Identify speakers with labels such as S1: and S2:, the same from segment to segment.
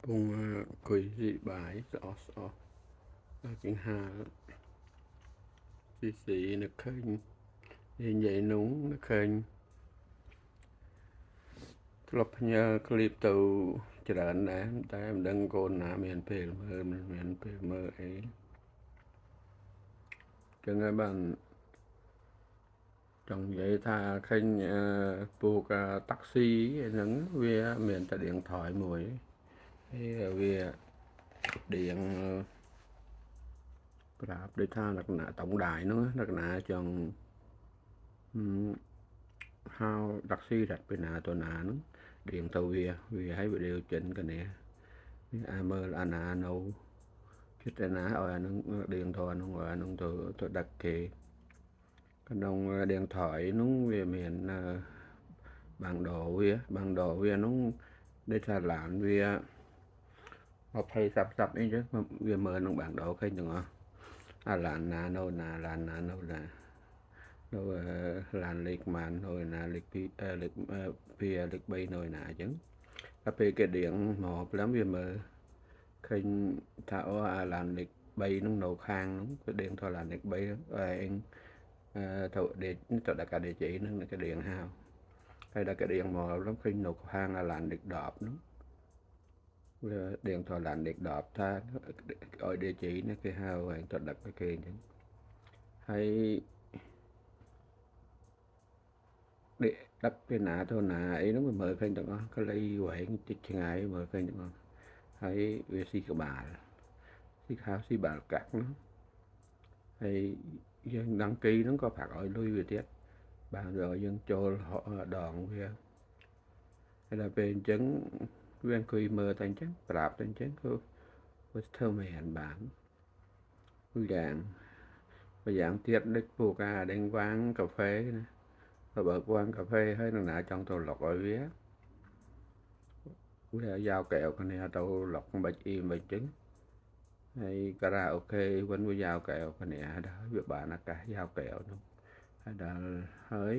S1: Cùng cười dị bái rõ kinh hà xì nó khênh như vậy núng nó khênh lọc nhờ clip từច្រើនដែរតែមិនដឹងកូនណាមានពេលមើលមិនមានពេលមើលអីចឹងហើយបានចង់និយាយថាឃើញពូកតាក់ស៊ីហ្នឹងវាមានតែដៀងថយមួយហើយវាដៀងប្រាប់ដូចថាលក្ខណៈtổng đàiហ្នឹងលក្ខណៈចង់ហៅតាក់ស៊ីរត់ពីណាទៅណាហ្នឹងដៀងទៅវាឲ្យវាđiều chỉnh cái nàyមើលអាណានៅចិត្តអាណាឲ្យអានឹងដៀងទៅអានឹងទៅដឹកគេក្នុងដៀងថយនោះវាមានបាំងដោវានោះដូចថាឡានវា20 30អីចឹងវាមើលនឹងបាំងដោឃើញទាំងអស់អាឡានណានៅណាឡានណានៅណានៅឡានលេខម៉ាននៅណាលេខ2លេខ2លេខ3នៅណាអញ្ចឹងដល់ពេលគេដៀងមកព្រមវាមើលឃើញថាអូអាឡានលេខ3នោះនៅខាងនោះគេដៀងទៅឡានលេខ3ឯងទៅដេកទៅដាក់កាដេជហ្នឹងគេដៀងហៅហើយដល់គេដៀងមកព្រមឃើញនៅខាងអាឡានលេខ10នោះវាដៀងទៅឡានលេខ10ថាឲ្យដេជនេះគេហៅឯងទៅដឹកគេអញ្ចឹងហើយដឹកពីណាទៅណាអីហ្នឹងវាមើលឃើញទាំងអស់កលៃវែងតិចឆ្ងាយមើលឃើញទាំងអស់ហើយវាស៊ីក្បាលស៊ីខោស៊ីបាល់កាក់ហ្នឹងហើយយើងដង្កីហ្នឹងក៏ផាក់ឲ្យលុយវាទៀតបានឲ្យយើងចូលដងវាហើយដល់ពេលអញ្ចឹងវាអង្គុយមើលតែអញ្ចឹងប្រាប់តែអញ្ចឹងគឺវាធ្វើមិនបានមួយយ៉ាងទៀតដូចពូកាដេញវាងកាហ្វេណាបើវាងកាហ្វេហើយនរណាចង់ទៅលុកឲ្យវាយកកែវគ្នាទៅលុកមិនអីមិនអញ្ចឹងហើយការ៉ាអូខេវិញវាយកកែវគ្នាដល់វាបានឱកាសយកកែវនោះហើយដល់ហើយ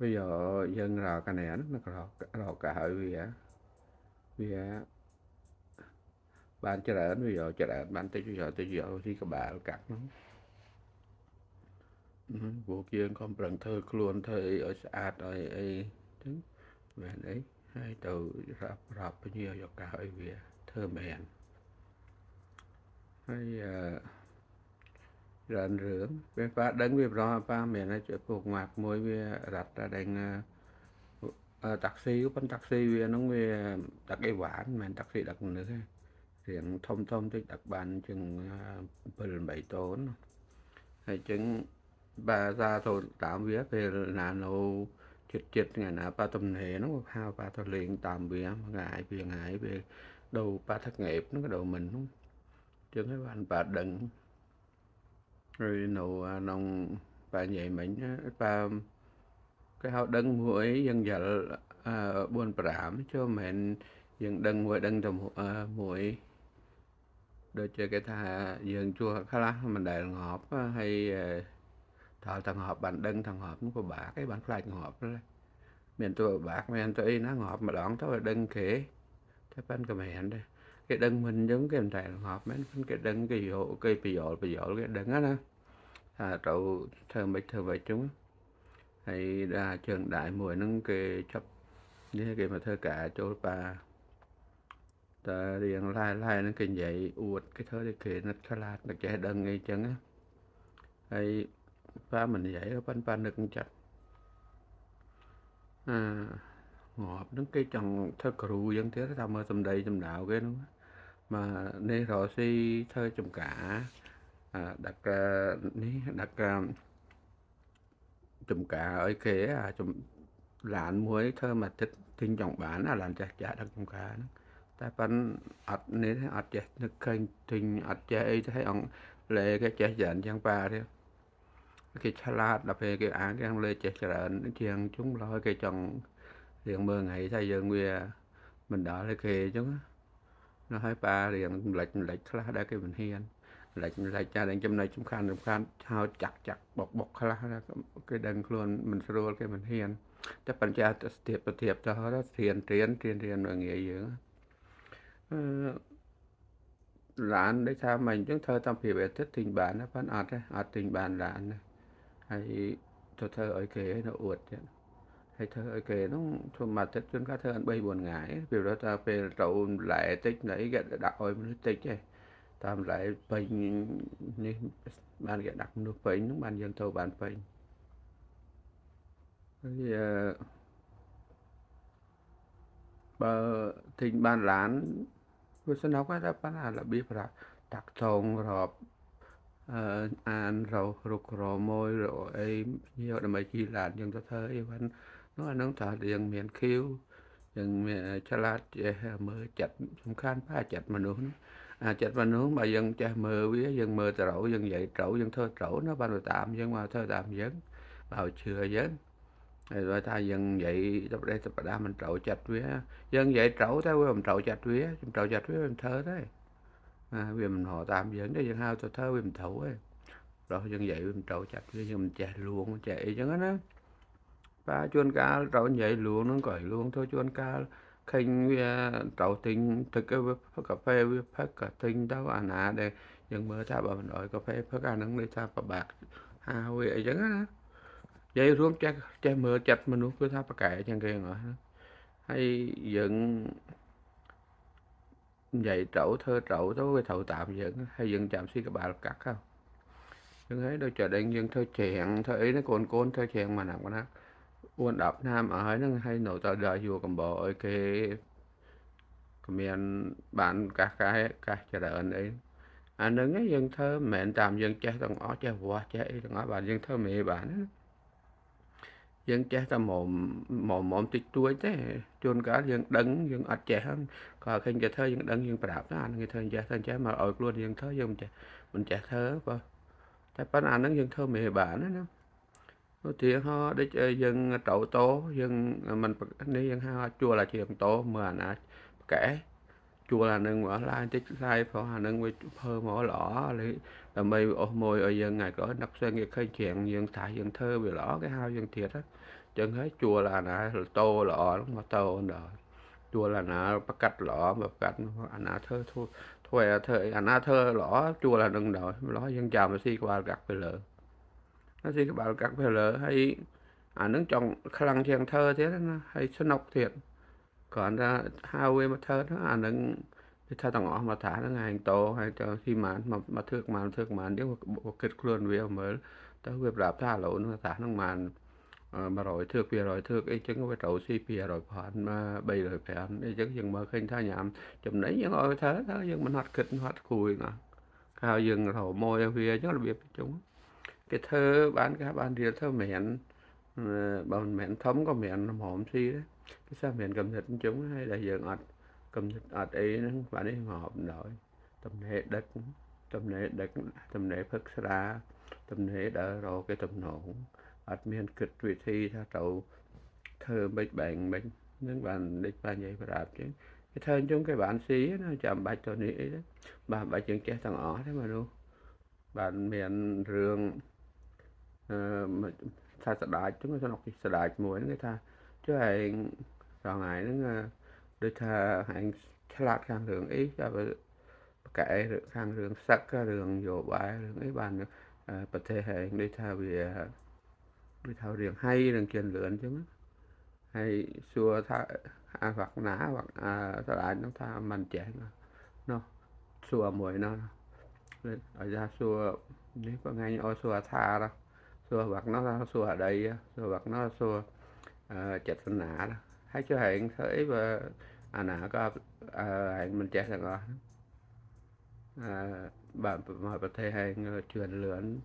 S1: វាយកយើងរកគ្នានោះរកឲ្យវាបានច្រើនវាយកច្រើនបានតិចវាយកតិចយកទីក្បាលកាក់នោះពួកយើងក៏ប្រឹងធ្វើខ្លួនធ្វើអីឲ្យស្អាតឲ្យអីចឹងមែនអីហើយទៅរាប់ពញាយកកាសឲ្យវាធ្វើមែនហើយច្រើនរឿងពេលប៉ាដឹងវាប្រហែលប៉ាមានឲ្យពួកម៉ាក់មួយវារត់តែដេញតាក់ស៊ីប៉ុន្តែតាក់ស៊ីវាហ្នឹងវាដឹកអីវ៉ាន់មិនមែនតាក់ស៊ីដឹកមនុស្សទេរៀងធំតិចដឹកបានជាង7 8តូនហើយចឹងbà ra thôi tạm vía về là nấu chết ngày nào ba tầm hè nó hao ba thôi liền tạm vía ngại về đầu ba thất nghiệp nó cái đầu mình không chứ mấy bạn bà đừng rồi nấu nông bà vậy mình bà cái hao đừng muối dân giờ buôn bảm cho mình dân đừng muối đừng tầm muối đôi chơi cái thà dân chua khá lá mình đại ngọt hay thằng họp bạn đừng thằng họp nó có bạc cái bạn phải ngọt đó miền tôi bạc miền tôi nó ngọt mà đón tôi đừng khế cái bên cái mền đây cái đừng mình giống cái thầy ngọt mấy cái đừng cái dỗ cái bị dỗ cái đừng á đó trâu thơ mấy chúng hay ra trường đại mùi nó cái chấp như cái mà thơ cả chỗ bà ta điền lai nó kinh vậy uột cái thơ thì kì nó khá lạt nó chạy đừng ngay chân á hay pha mình vậy pan được chặt ngọt đứng cái chồng thơ cừu dân thế tao mơ tầm đầy tầm đạo cái nó mà nên rồi si thơ chồng cả đặt chồng cả ở kế chồng lạn muối thơ mà thích tin chồng bán làm chả đặt chồng cả ta pan ọt nên ọt chè nó kênh tin ọt chè thấy ông lệ cái chè dần chẳng ba thế cái salad là về cái án cái ăn lê chè nó chiên chúng lo cái chồng liền mơ ngày thay giờ nguy mình đỡ lấy kề chứ nó thấy ba liền lệch khá đã cái mình hiền lệch cha đang trong này chúng khăn thao chặt bọc khá cái đằng luôn mình rồi cái mình hiền chắc bạn cha tiệp cho nó thiền rồi nghĩa dưỡng ร้านได้ทำมันจังเธอทำผิดแบบthích tình bạn á bạn ọt tình bạnร้านhay cho thơ ở kề nó uột chứ hay thơ ở kề nó thôi mà thích chúng cá thơ ăn bay buồn ngải vì đó ta về trậu lại tích nãy gạt đặt ôi mới tích ấy tạm lại bình như bạn gạt đặt nước bình nó bạn dân thâu bạn bình thì bờ tình bạnร้านคือสนอกก็ได้ปัญหาระเบียบระตักทองรอบอ่านเรารุกรอมอยrồi ấy nhiều là mấy chi là dân ta thấy vẫn nó nông thả dân miền khiêu dân miền chả lát mơ chặt sung khan phá chặt mà nướng chặt mà nướng mà dân cha mơ với dân mơ trẩu dân dậy trẩu dân thơ trẩu nó ban đầu tạm dân mà thơ tạm dân vào chưa dân rồi ta dân dậy tập đây tập đa mình trẩu chặt với dân dậy trẩu theo mình trẩu chặt với mình thơ đấy vì mình họ tạm dẫn để dân hao cho thơ vì mình thấu ấy rồi dân dậy mình trậu chặt với dân mình chạy luôn chạy chẳng á ba chuôn cá trậu dậy luôn nó gọi luôn thôi chuôn cá khinh với trậu tinh thực cái cà phê với phát cà tinh đó để dân mơ ta bảo mình đòi cà phê phát ăn nắng đi ta bà bạc hao vậy chẳng á dậy xuống chắc mơ chặt mình nuốt cứ ta bà cải chẳng kia ngỏ hay dựng vậy trậu thơ trậu đó với thầu tạm dựng hay dựng chạm xí các bạn cắt không nhưng ấy đôi chờ đánh dân thơ chèn thơ ấy nó còn côn thơ chèn mà nặng quá nó uốn đập nam ở ấy nó hay nổi tờ đời vừa cầm bộ ở cái miền bạn các chờ đợi anh ấy anh đứng ấy dân thơ mẹ tạm dân cha tầng ó cha qua cha ấy tầng ó bạn dân thơ mẹ bạn dân cha ta mồm tích tuổi thế chôn cả dân đấng dân ọt trẻ hơn còn khi cha thơ dân đấng dân đạp đó anh người thơ cha thân cha mà ở luôn dân thơ dân mình cha thơ và tại pan anh nó dân thơ mẹ bạn đó nó thì họ để dân trậu tố dân mình nếu dân ha chùa là chuyện tố mà anh kể chùa là nâng mở lai tích lai phò hà nâng với phơ mở lõ lấy là mây ô môi ở dân ngày có nắp xe nghiệp khai chuyện dân thải dân thơ bị lõ cái hao dân thiệt á chân hết chùa là tô lọ lúc mà tô rồi chùa là bắt cắt lọ bắt cắt anh thơ thôi thôi thơ anh thơ lõ chùa là đừng đợi lõ dân chào mà si qua gặt về lợ nó si các bạn gặt về lợ hay nó chọn khăn chen thơ thế nó hay xuân nọc thiệt còn ra hao mà thơ nó nâng cái thơ tầng ngõ mà thả nó ngày tổ hay cho khi mà thước mà nếu mà kết luôn với mới tới việc rạp tha lỗ nó thả nó màn mà rồi thước ấy chứng cái trậu xì pìa rồi phản mà bây rồi phải ăn ấy chứng dừng mà khinh tha nhảm chùm đấy những ôi thế đó nhưng mình hoạt kịch hoạt cùi nè cao dừng rồi môi phía chứ là biệt chúng cái thơ bán các bạn thì thơ mẹn bọn mẹn thấm có mẹn hòm xí đấy cái sao mẹn cầm thịt chúng hay là giờ ọt cầm thịt ọt ấy nó bạn ấy họp rồi tầm nệ phật ra tầm nệ đỡ rồi cái tầm nổ ọt miền kịch vị thi tha trậu thơ bích bạn mình những bạn đích bạn vậy phải đạp chứ cái thơ chúng cái bạn xí nó chạm bạch cho nị đấy bà bạch chuyện trẻ thằng ó thế mà luôn bạn miền rường mà tha sạch đại chúng nó nói sạch đại mùi người ta chứ hay rồi ngày nó đôi tha hàng lát khang đường ý cho kệ được khang đường sắc đường dồ bãi đường ấy bàn bật thể hệ đôi tha về đôi tha riêng hay đường truyền lượn chứ hay xua tha hoặc nã hoặc sạch đại nó tha mình trẻ nó xua mùi nó ở ra xua nếu có ngay ô xua tha đó xua hoặc nó xua ở đây xua hoặc nó xua chặt phân nã đó hay cho hẹn thấy và nã có hẹn mình chặt rồi bạn mà có thể hẹn truyền lượn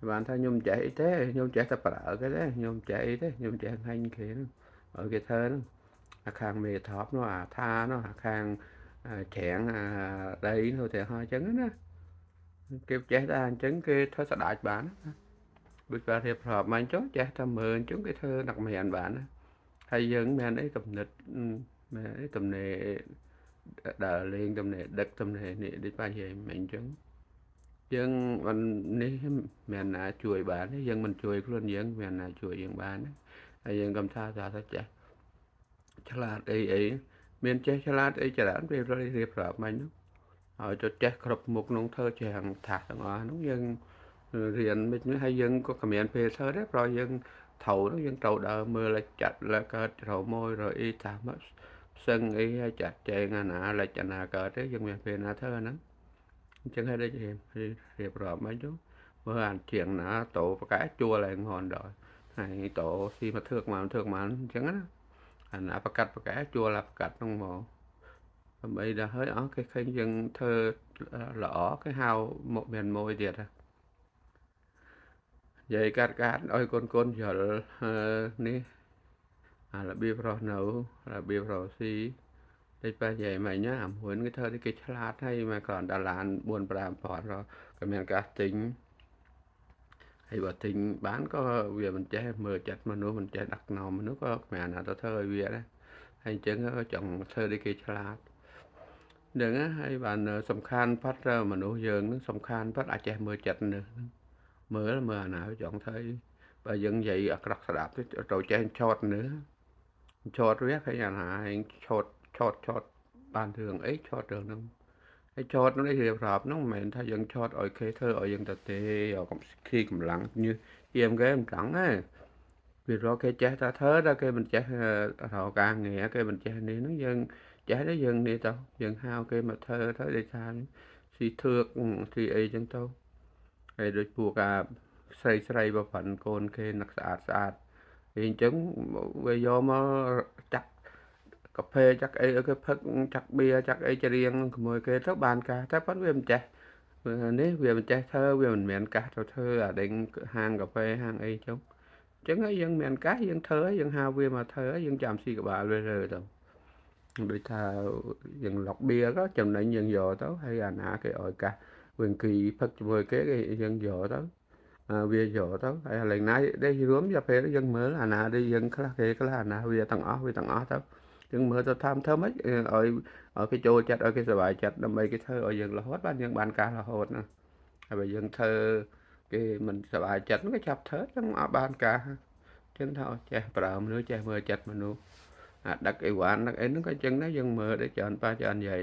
S1: bạn thấy nhung chạy thế nhung chạy tập ở cái đấy nhung chạy thế nhung chạy hành kia ở cái thơ đó khang mề thọp nó tha nó khang chẹn đây thôi thì hai chấn đó kêu chạy ra chấn cái thơ sẽ đại bản bây giờ thì hợp mà chốt chạy tầm 10 chúng cái thơ đặc mẹn bản hay dân mẹn ấy cập nhật mẹ ấy tầm này đờ liền tầm này đất tầm này nè đi ba về mẹn chấn dân mình ní mẹn chuối bản dân mình chuối luôn dân mẹn chuối dân bán hay dân cầm tha ra chạy chắc là đi ấy មានចេះឆ្លាតអីច្រើនវារៀបរាប់មិញហ្នឹងឲ្យទៅចេះគ្រប់មុខនោះធ្វើចេះទាំងថាសទាំងអស់ហ្នឹងយើងរៀនមិនហើយយើងក៏គ្មានពេលធ្វើដែរព្រោះយើងត្រូវហ្នឹងយើងត្រូវដើរមើលលេចចាត់លើកើតត្រូវម៉ួយរអីតាមផ្សឹងអីហើយចាត់ចែងអាណាលេចអាណាកើតទេយើងមានពេលណាធ្វើអាហ្នឹងអញ្ចឹងហើយដូចរៀបរាប់មិនទៅមើលអានជាងណាតោប្រកែជួលឯងហនដល់ហើយតោស៊ីមកធ្វើមកអញ្ចឹងណាអាណាប្រកាត់ប្រកែជួលអាប្រកាត់ហ្នឹងមកដើម្បីដល់ហើយអស់គេឃើញយើងធ្វើល្អគេហៅមកមានមួយទៀតនិយាយកាត់ឲ្យកូនយល់នេះអារបៀបរស់នៅរបៀបរស់ស៊ីតែបែរនិយាយមិញណាអាមួយគេធ្វើគេឆ្លាតហើយមកគ្រាន់តែឡាន4 5ពាន់ក៏មានការទិញហើយបើទិញបានក៏វាមិនចេះមើលចិត្តមនុស្សមិនចេះដាក់ណោមមនុស្សក៏គ្មានណាទៅធ្វើឲ្យវាដែរហើយអញ្ចឹងក៏ចង់ធ្វើឲ្យគេឆ្លាតហ្នឹងហើយបានសំខាន់ផាត់មនុស្សយើងនឹងសំខាន់ផាត់អាចចេះមើលចិត្តមនុស្សមើលអាណាចង់ធ្វើបើយើងនិយាយអាក្រក់ស្ដាប់ទៅត្រូវចេះឆោតមនុស្សឆោតវាឃើញអាណាឯងឆោតបានរឿងអីឆោតរឿងហ្នឹងហើយឆោតនោះរៀបរាប់ហ្នឹងមិនមែនថាយើងឆោតឲ្យគេធ្វើឲ្យយើងទៅទេឲ្យខីកម្លាំងញើសយាមគេមិនចង់ទេពីព្រោះគេចេះតែធ្វើតែគេមិនចេះរកការងារគេមិនចេះនេះហ្នឹងយើងចេះទេយើងនេះទៅយើងហៅគេមកធ្វើទៅដូចថាស៊ីធឿកស៊ីអីចឹងទៅហើយដូចពួកការស្រីបបិណ្ឌកូនគេនឹកស្អាតអីអញ្ចឹងវាយកមកចាក់កាហ្វេចាក់អីឲ្យគេផឹកចាក់បៀចាក់អីច្រៀងក្មួយគេទៅបានការតែប៉ុន្តែវាមិនចេះនេះវាមិនចេះធ្វើវាមិនមានកាសទៅធ្វើអាដេញហាងកាហ្វេហាងអីចឹងអញ្ចឹងហើយយើងមានកាសយើងធ្វើយើងហៅវាមកធ្វើយើងចាំស៊ីក្បាលវារើទៅដូចថាយើងលុកបៀក៏ចំណេញយើងយកទៅហើយអាណាគេឲ្យកាសវិញគីផឹកជាមួយគេយើងយកទៅវាយកទៅហើយឡើងណាដែលរួមយកពេលយើងមើលអាណាដែលយើងខ្លះគេខ្លះអាណាវាទាំងអស់ទៅយើងមើលទៅធ្វើម៉េចឲ្យគេចូលចិត្តឲ្យគេសប្បាយចិត្តដើម្បីគេធ្វើឲ្យយើងរហូតបានយើងបានការរហូតណាហើយបើយើងធ្វើគេមិនសប្បាយចិត្តគេចាប់ធ្វើចឹងអត់បានការចឹងថាចេះប្រើមនុស្សចេះមើលចិត្តមនុស្សដឹកអីវ៉ាន់ដឹកអីហ្នឹងក៏ចឹងដែរយើងមើលដែរច្រើននិយាយ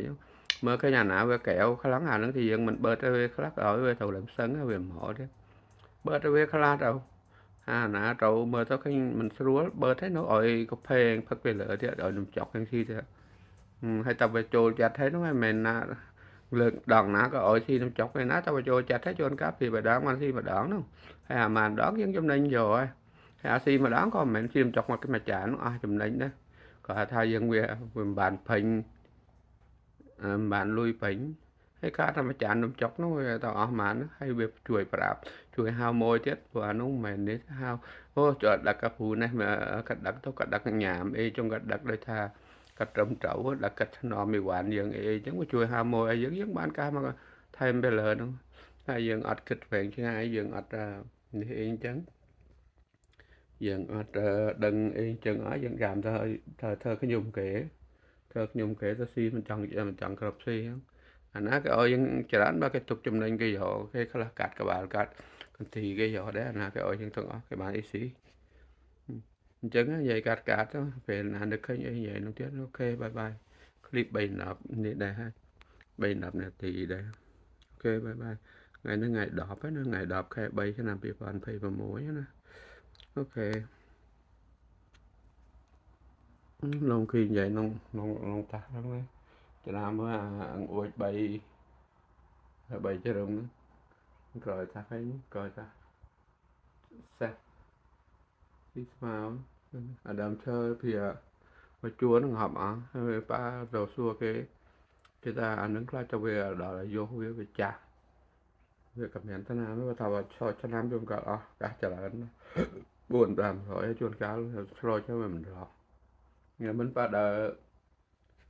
S1: មើលឃើញអាណាវាកែវខ្លាំងអាហ្នឹងthìយើងមិនបើកទៅវាខ្លះក៏ឲ្យវាត្រូវឡើងផ្សឹងវាមិនហត់ទេបើកទៅវាខ្លះទៅអាណាត្រូវមើលទៅឃើញមិនស្រួលបើកទៅនៅឲ្យកាហ្វេផឹកវាលើទៀតឲ្យនំចុកហ្នឹងស៊ីទៀតហើយតែវាចូលចិត្តហើយហ្នឹងមិនមែនណាលើកដងណាក៏ឲ្យស៊ីនំចុកឯណាតែវាចូលចិត្តហើយជួនកាលពីម្ដងបានស៊ីម្ដងហ្នឹងហើយអាម៉ានដងយើងចំណេញយកហើយអាស៊ីម្ដងក៏មិនមែនស៊ីនំចុកមកគេមួយចានអស់ចំណេញដែរគាត់ថាយើងវាមិនបានពេញមិនបានលុយពេញហើយការថាមួយចាននំចុកនោះវាទៅអស់ប៉ុន្មានហើយវាជួយប្រាប់ជួយហៅម៉ួយទៀតព្រោះអានោះមិនមែននេះហៅអូចូលដឹកកាពូនេះកាត់ដឹកទៅកាត់ដឹកញ៉ាំអីចុងកាត់ដឹកដូចថាកាត់ត្រឹមត្រូវដឹកកាត់ថ្នមមីវ៉ាន់យើងអីអញ្ចឹងវាជួយហៅម៉ួយឲ្យយើងបានការមកថែមទៅលើនោះហើយយើងអត់គិតវែងឆ្ងាយយើងអត់នេះអីអញ្ចឹងយើងអត់ដឹងអីអញ្ចឹងអស់យើងចាំទៅធ្វើខ្ញុំគេទៅស៊ីមិនចង់គ្រប់ស៊ីហ្នឹងអាណាគេឲ្យយើងច្រើនបើគេទុកចំណេញគេយកគេខ្លះកាត់ក្បាលកាត់កន្ទីគេយកដែរអាណាគេឲ្យយើងទាំងអស់គេបានអីស៊ីអញ្ចឹងនិយាយកាត់ទៅពេលណានឹកឃើញអីនិយាយនោះទៀតអូខេបាយបាយឃ្លីប3 10នេះដែរហើយ3 10នាទីដែរអូខេបាយបាយថ្ងៃនេះថ្ងៃ10ហ្នឹងថ្ងៃ10ខែ3ឆ្នាំ2026ណាអូខេឡងគីនិយាយក្នុងតាស់ហ្នឹងចំណាំមើលអាអួយ3ជ្រុងហ្នឹងក្រោយថាឃើញក្រោយថាសេះពីស្មៅអាដើមឈើពីមកជួនងប់អស់ហើយប៉ាទៅសួរគេថាអានឹងខ្លាចទៅវាដល់អាយុវាចាស់វាក៏មានតាណាវាថាឆោតឆ្នាំជួនកាលអស់កាសច្រើន4 500ជួនកាលឆ្លោចទៅវាមិនរកញ៉ាំមិនប៉ា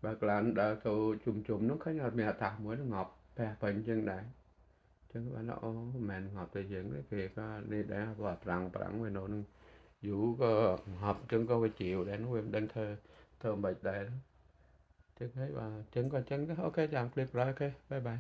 S1: បើក្លានដើរទៅជុំនោះឃើញអត់មានអាថាមួយងប់ប្រះពេញចឹងដែរចឹងបានអូមិនមែនងប់តែយើងទេគេក៏នេះដែរព្រោះប្រាំងវានៅនឹងយូរក៏ងប់ចឹងក៏វាជីវដែរនោះវាមិនដឹងធ្វើមិនដែរចឹងហើយបាទចឹងក៏ចឹងដែរអូខេចាំឃ្លីបក្រោយអូខេបាយបាយ